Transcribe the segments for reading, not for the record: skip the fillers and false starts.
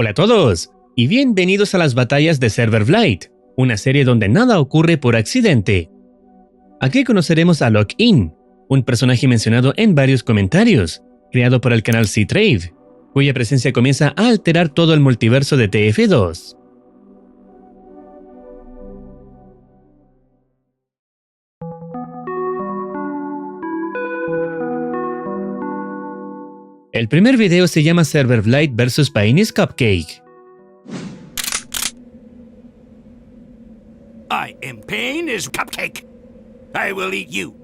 Hola a todos, y bienvenidos a las batallas de Server Blight, una serie donde nada ocurre por accidente. Aquí conoceremos a Lock-In, un personaje mencionado en varios comentarios, creado por el canal C-Trave, cuya presencia comienza a alterar todo el multiverso de TF2. El primer video se llama Server Blight vs Painis Cupcake. I am Painis Cupcake. I will eat you.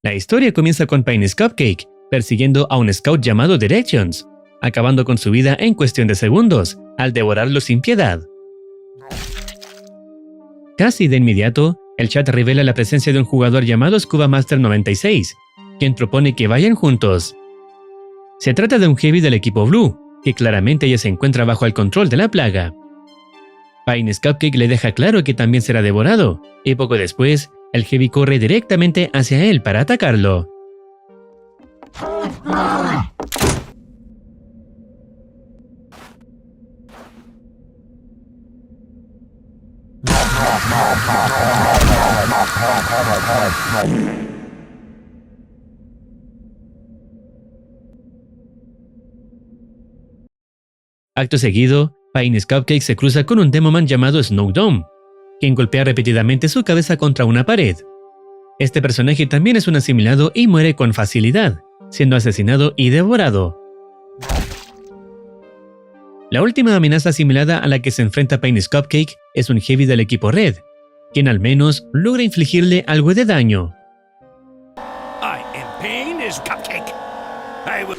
La historia comienza con Painis Cupcake persiguiendo a un scout llamado Directions, acabando con su vida en cuestión de segundos, al devorarlo sin piedad. Casi de inmediato, el chat revela la presencia de un jugador llamado Scuba Master 96, quien propone que vayan juntos. Se trata de un heavy del equipo Blue, que claramente ya se encuentra bajo el control de la plaga. Painis Cupcake le deja claro que también será devorado, y poco después, el heavy corre directamente hacia él para atacarlo. Acto seguido, Painis Cupcake se cruza con un Demoman llamado Snowdome, quien golpea repetidamente su cabeza contra una pared. Este personaje también es un asimilado y muere con facilidad, siendo asesinado y devorado. La última amenaza asimilada a la que se enfrenta Painis Cupcake es un heavy del equipo Red, quien al menos logra infligirle algo de daño. I am Painis Cupcake. I will.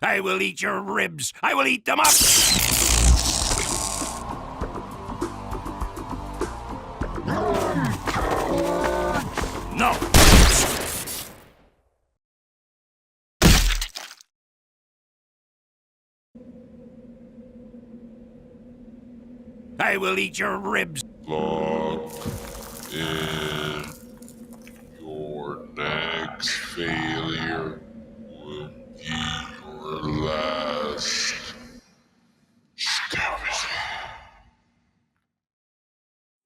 I will eat your ribs. I will eat them up. No. I will eat your ribs. Lock in. Your next failure will be your last.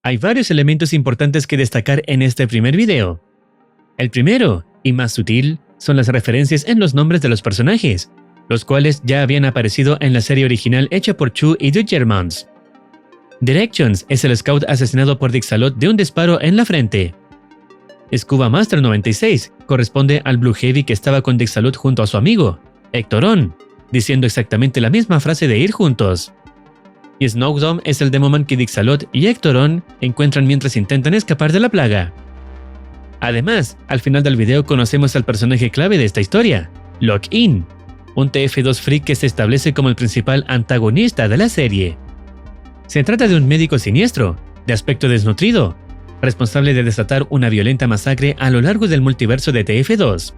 Hay varios elementos importantes que destacar en este primer video. El primero, y más sutil, son las referencias en los nombres de los personajes, los cuales ya habían aparecido en la serie original hecha por Chu y The Germans. Directions es el scout asesinado por Dixalot de un disparo en la frente. Scuba Master 96 corresponde al Blue Heavy que estaba con Dixalot junto a su amigo, Hectoron, diciendo exactamente la misma frase de ir juntos. Y Snowdome es el Demoman que Dixalot y Hectoron encuentran mientras intentan escapar de la plaga. Además, al final del video conocemos al personaje clave de esta historia, Lock-In, un TF2 freak que se establece como el principal antagonista de la serie. Se trata de un médico siniestro, de aspecto desnutrido, responsable de desatar una violenta masacre a lo largo del multiverso de TF2.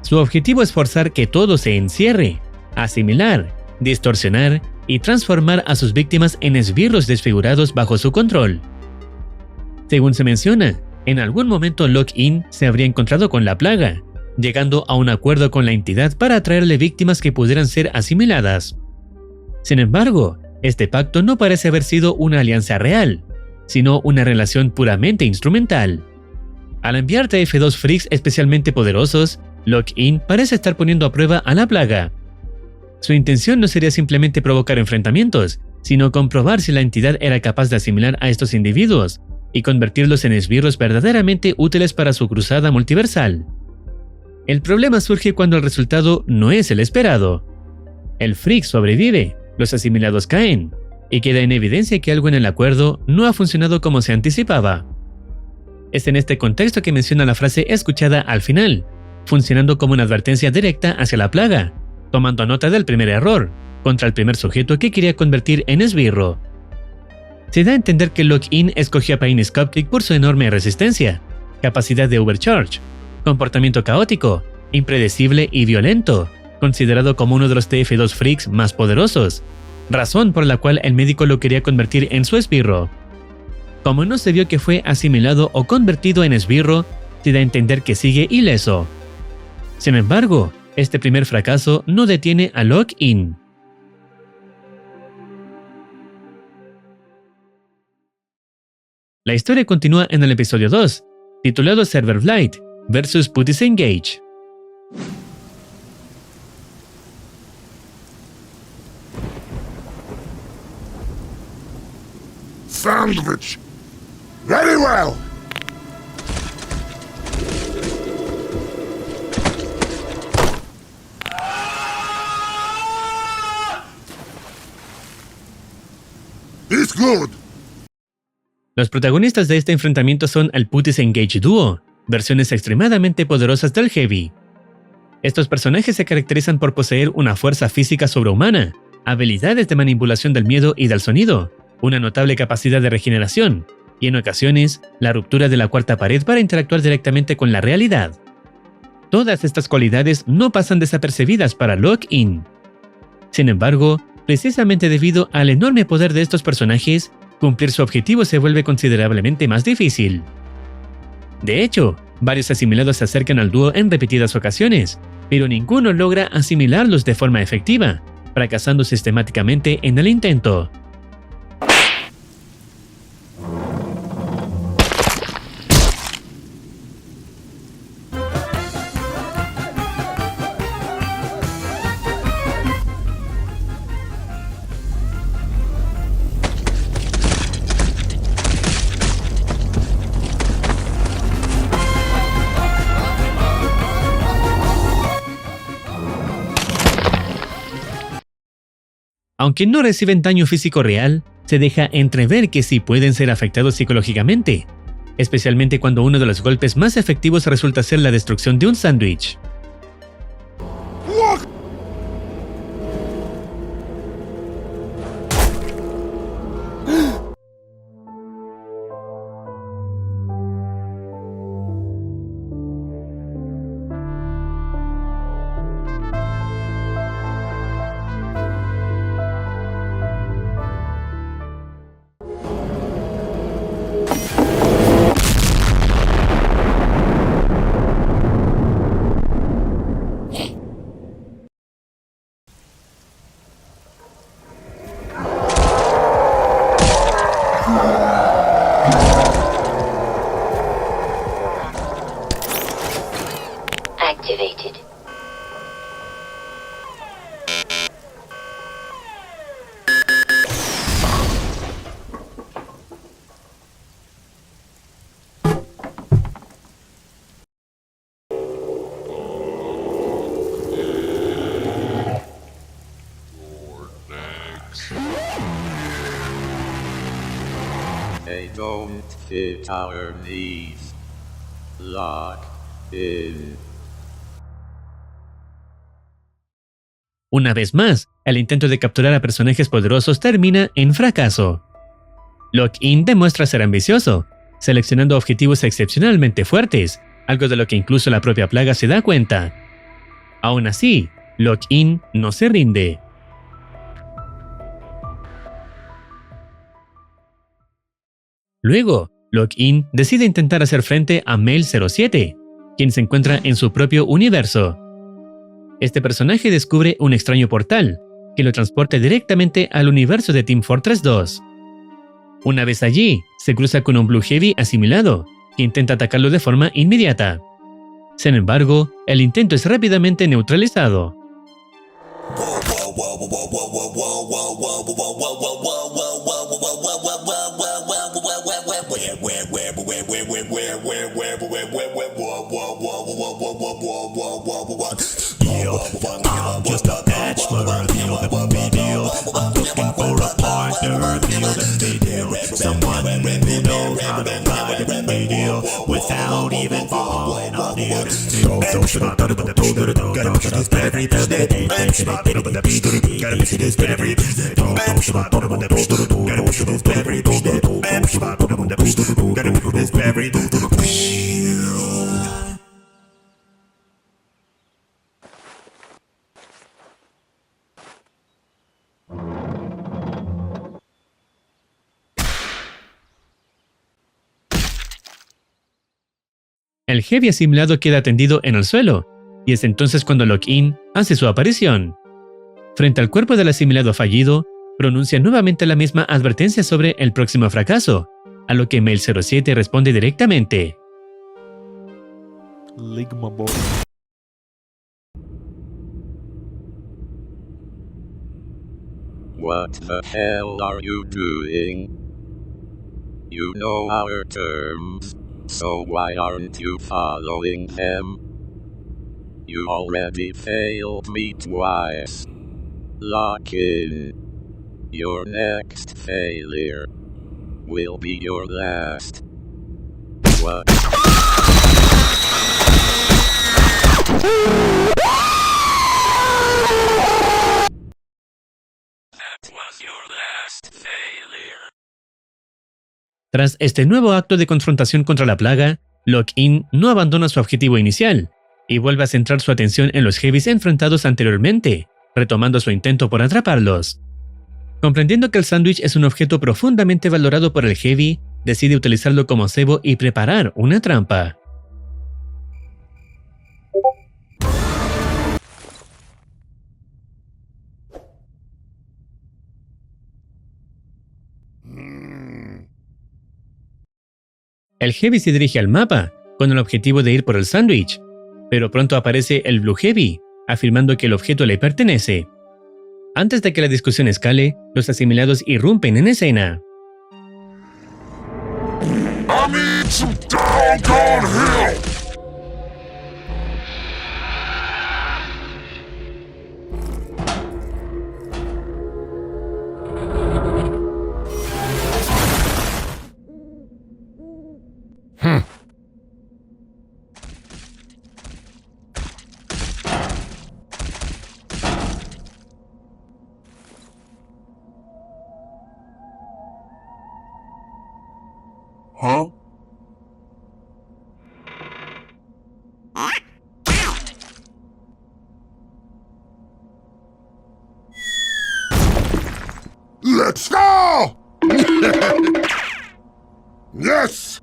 Su objetivo es forzar que todo se encierre, asimilar, distorsionar y transformar a sus víctimas en esbirros desfigurados bajo su control. Según se menciona, en algún momento Lock-In se habría encontrado con la plaga, llegando a un acuerdo con la entidad para atraerle víctimas que pudieran ser asimiladas. Sin embargo, este pacto no parece haber sido una alianza real, sino una relación puramente instrumental. Al enviar TF2 freaks especialmente poderosos, Lock-In parece estar poniendo a prueba a la plaga. Su intención no sería simplemente provocar enfrentamientos, sino comprobar si la entidad era capaz de asimilar a estos individuos y convertirlos en esbirros verdaderamente útiles para su cruzada multiversal. El problema surge cuando el resultado no es el esperado. El freak sobrevive, los asimilados caen, y queda en evidencia que algo en el acuerdo no ha funcionado como se anticipaba. Es en este contexto que menciona la frase escuchada al final, funcionando como una advertencia directa hacia la plaga, tomando nota del primer error, contra el primer sujeto que quería convertir en esbirro. Se da a entender que Lock-In escogió a Painis Cupcake por su enorme resistencia, capacidad de overcharge, comportamiento caótico, impredecible y violento, considerado como uno de los TF2 freaks más poderosos, razón por la cual el médico lo quería convertir en su esbirro. Como no se vio que fue asimilado o convertido en esbirro, se da a entender que sigue ileso. Sin embargo, este primer fracaso no detiene a Lock-in. La historia continúa en el episodio 2, titulado Server Blight vs Putties Engage. Sandwich! Very well! It's good! Los protagonistas de este enfrentamiento son el Putties Engage Duo, versiones extremadamente poderosas del Heavy. Estos personajes se caracterizan por poseer una fuerza física sobrehumana, habilidades de manipulación del miedo y del sonido, una notable capacidad de regeneración, y en ocasiones, la ruptura de la cuarta pared para interactuar directamente con la realidad. Todas estas cualidades no pasan desapercibidas para Lock-in. Sin embargo, precisamente debido al enorme poder de estos personajes, cumplir su objetivo se vuelve considerablemente más difícil. De hecho, varios asimilados se acercan al dúo en repetidas ocasiones, pero ninguno logra asimilarlos de forma efectiva, fracasando sistemáticamente en el intento. Aunque no reciben daño físico real, se deja entrever que sí pueden ser afectados psicológicamente, especialmente cuando uno de los golpes más efectivos resulta ser la destrucción de un sándwich. Activated. They don't fit our needs. Lock in. Una vez más, el intento de capturar a personajes poderosos termina en fracaso. Lock-in demuestra ser ambicioso, seleccionando objetivos excepcionalmente fuertes, algo de lo que incluso la propia plaga se da cuenta. Aún así, Lock-in no se rinde. Luego, Lock-in decide intentar hacer frente a Mail-07, quien se encuentra en su propio universo. Este personaje descubre un extraño portal, que lo transporta directamente al universo de Team Fortress 2. Una vez allí, se cruza con un Blue Heavy asimilado, que intenta atacarlo de forma inmediata. Sin embargo, el intento es rápidamente neutralizado. I'm just a bachelor, feel the big deal. I'm looking for a partner, feel the big deal. Someone who knows how to ride the big deal without even falling off the El Heavy asimilado queda tendido en el suelo, y es entonces cuando Lock-in hace su aparición. Frente al cuerpo del asimilado fallido, pronuncia nuevamente la misma advertencia sobre el próximo fracaso, a lo que Mail 07 responde directamente. Ligma boy. What the hell are you doing? You know our terms, so why aren't you following them? You already failed me twice. Lock in. Your next failure will be your last. What? That was your last failure. Tras este nuevo acto de confrontación contra la plaga, Lock-in no abandona su objetivo inicial y vuelve a centrar su atención en los Heavies enfrentados anteriormente, retomando su intento por atraparlos. Comprendiendo que el sándwich es un objeto profundamente valorado por el Heavy, decide utilizarlo como cebo y preparar una trampa. El Heavy se dirige al mapa, con el objetivo de ir por el sándwich, pero pronto aparece el Blue Heavy, afirmando que el objeto le pertenece. Antes de que la discusión escale, los asimilados irrumpen en escena. I need some doggone help! Huh? Let's go! Yes!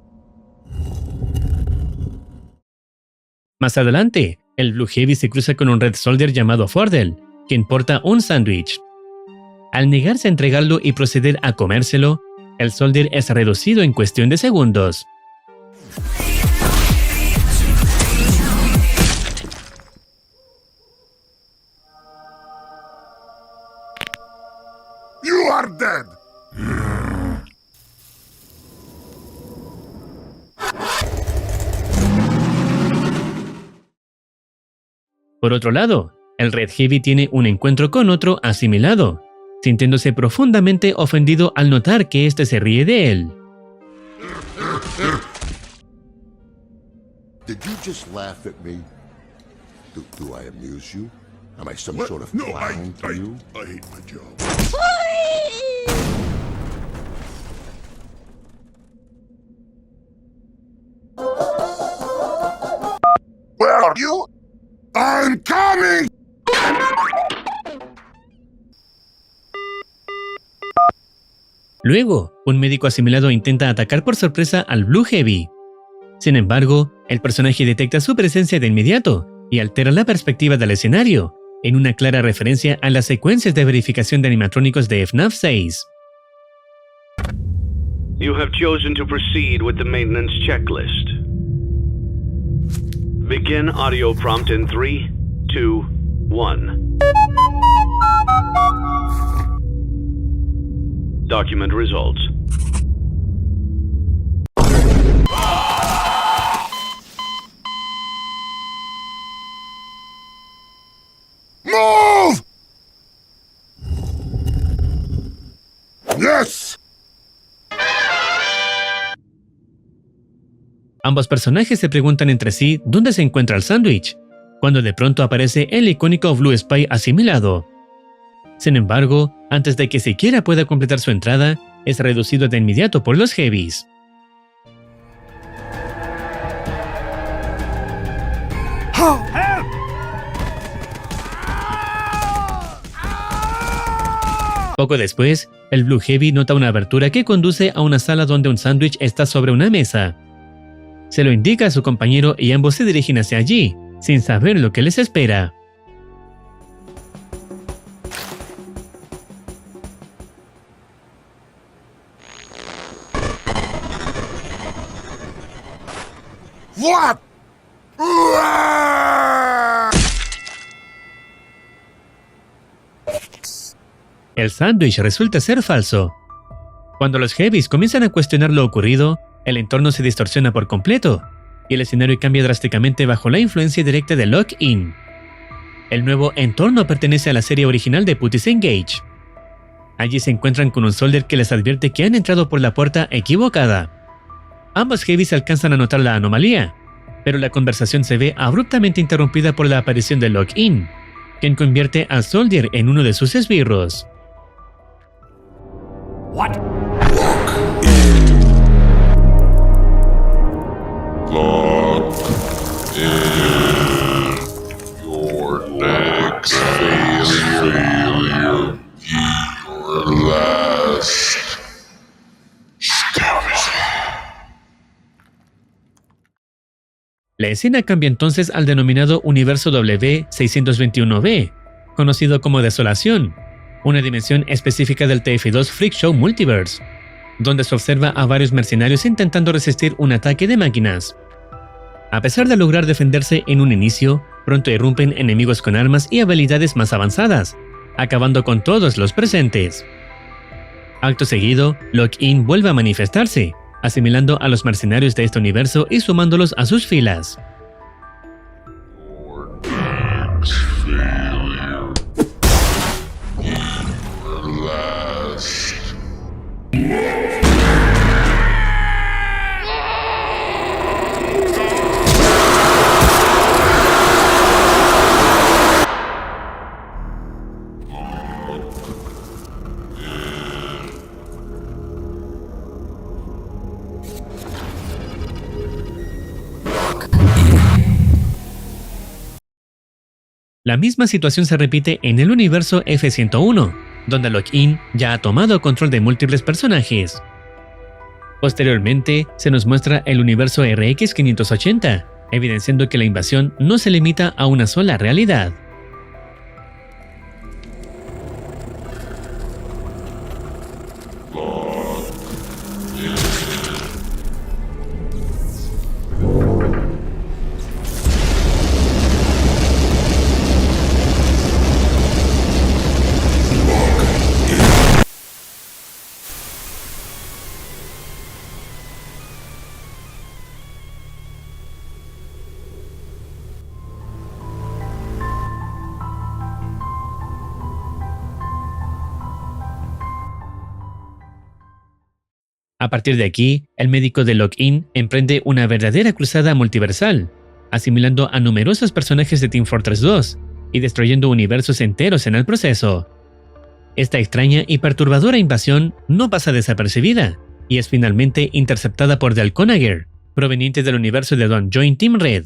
Más adelante, el Blue Heavy se cruza con un Red Soldier llamado Fordel, quien porta un sándwich. Al negarse a entregarlo y proceder a comérselo, el Soldier es reducido en cuestión de segundos. You are dead! Por otro lado, el Red Heavy tiene un encuentro con otro asimilado, sintiéndose profundamente ofendido al notar que éste se ríe de él. Did you just laugh at me? Do I amuse you? Am I some What? sort of No, clown to you? I hate my job. Where are you? I'm coming! Luego, un médico asimilado intenta atacar por sorpresa al Blue Heavy. Sin embargo, el personaje detecta su presencia de inmediato y altera la perspectiva del escenario, en una clara referencia a las secuencias de verificación de animatrónicos de FNAF 6. You have chosen to proceed with the maintenance checklist. Begin audio prompt in 3, 2, 1. Document results. Move! Yes! Ambos personajes se preguntan entre sí dónde se encuentra el sándwich, cuando de pronto aparece el icónico Blue Spy asimilado. Sin embargo, antes de que siquiera pueda completar su entrada, es reducido de inmediato por los Heavies. Poco después, el Blue Heavy nota una abertura que conduce a una sala donde un sándwich está sobre una mesa. se lo indica a su compañero y ambos se dirigen hacia allí, sin saber lo que les espera. What? El sándwich resulta ser falso. Cuando los Heavies comienzan a cuestionar lo ocurrido, el entorno se distorsiona por completo, y el escenario cambia drásticamente bajo la influencia directa de Lock-In. El nuevo entorno pertenece a la serie original de Putties Engage. Allí se encuentran con un soldier que les advierte que han entrado por la puerta equivocada. Ambos Heavies alcanzan a notar la anomalía, pero la conversación se ve abruptamente interrumpida por la aparición de Lock-In, quien convierte al soldier en uno de sus esbirros. Lock in your next failure. Your last. La escena cambia entonces al denominado Universo W621B, conocido como Desolación, una dimensión específica del TF2 Freak Show Multiverse, donde se observa a varios mercenarios intentando resistir un ataque de máquinas. A pesar de lograr defenderse en un inicio, pronto irrumpen enemigos con armas y habilidades más avanzadas, acabando con todos los presentes. Acto seguido, Lock-In vuelve a manifestarse, asimilando a los mercenarios de este universo y sumándolos a sus filas. La misma situación se repite en el universo F-101, donde Lock-In ya ha tomado control de múltiples personajes. Posteriormente, se nos muestra el universo RX-580, evidenciando que la invasión no se limita a una sola realidad. A partir de aquí, el médico de Lock-In emprende una verdadera cruzada multiversal, asimilando a numerosos personajes de Team Fortress 2 y destruyendo universos enteros en el proceso. Esta extraña y perturbadora invasión no pasa desapercibida y es finalmente interceptada por Del Conager, proveniente del universo de Don Join Team Red.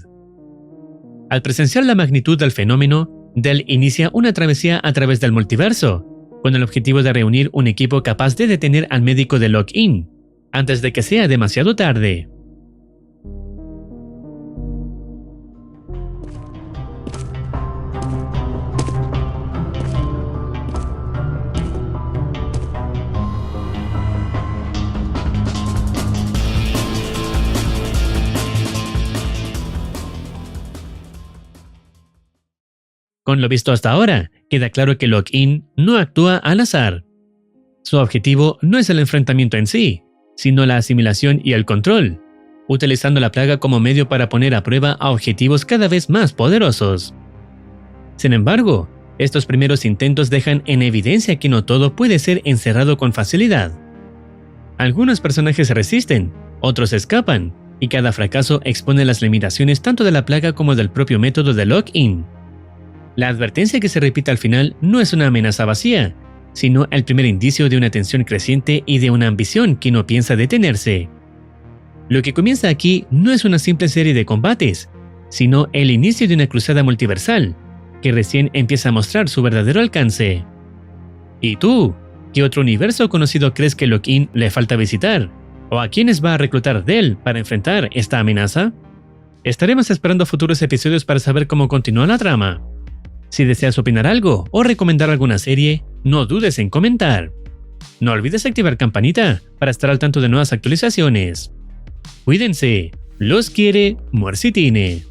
Al presenciar la magnitud del fenómeno, Del inicia una travesía a través del multiverso, con el objetivo de reunir un equipo capaz de detener al médico de Lock-In, antes de que sea demasiado tarde. Con lo visto hasta ahora, queda claro que Lock-In no actúa al azar. Su objetivo no es el enfrentamiento en sí, sino la asimilación y el control, utilizando la plaga como medio para poner a prueba a objetivos cada vez más poderosos. Sin embargo, estos primeros intentos dejan en evidencia que no todo puede ser encerrado con facilidad. Algunos personajes se resisten, otros escapan, y cada fracaso expone las limitaciones tanto de la plaga como del propio método de Lock-In. La advertencia que se repite al final no es una amenaza vacía, sino el primer indicio de una tensión creciente y de una ambición que no piensa detenerse. Lo que comienza aquí no es una simple serie de combates, sino el inicio de una cruzada multiversal, que recién empieza a mostrar su verdadero alcance. ¿Y tú? ¿Qué otro universo conocido crees que Lock-In le falta visitar? ¿O a quiénes va a reclutar Dell para enfrentar esta amenaza? Estaremos esperando futuros episodios para saber cómo continúa la trama. Si deseas opinar algo o recomendar alguna serie, no dudes en comentar. No olvides activar campanita para estar al tanto de nuevas actualizaciones. Cuídense, los quiere Muercitine.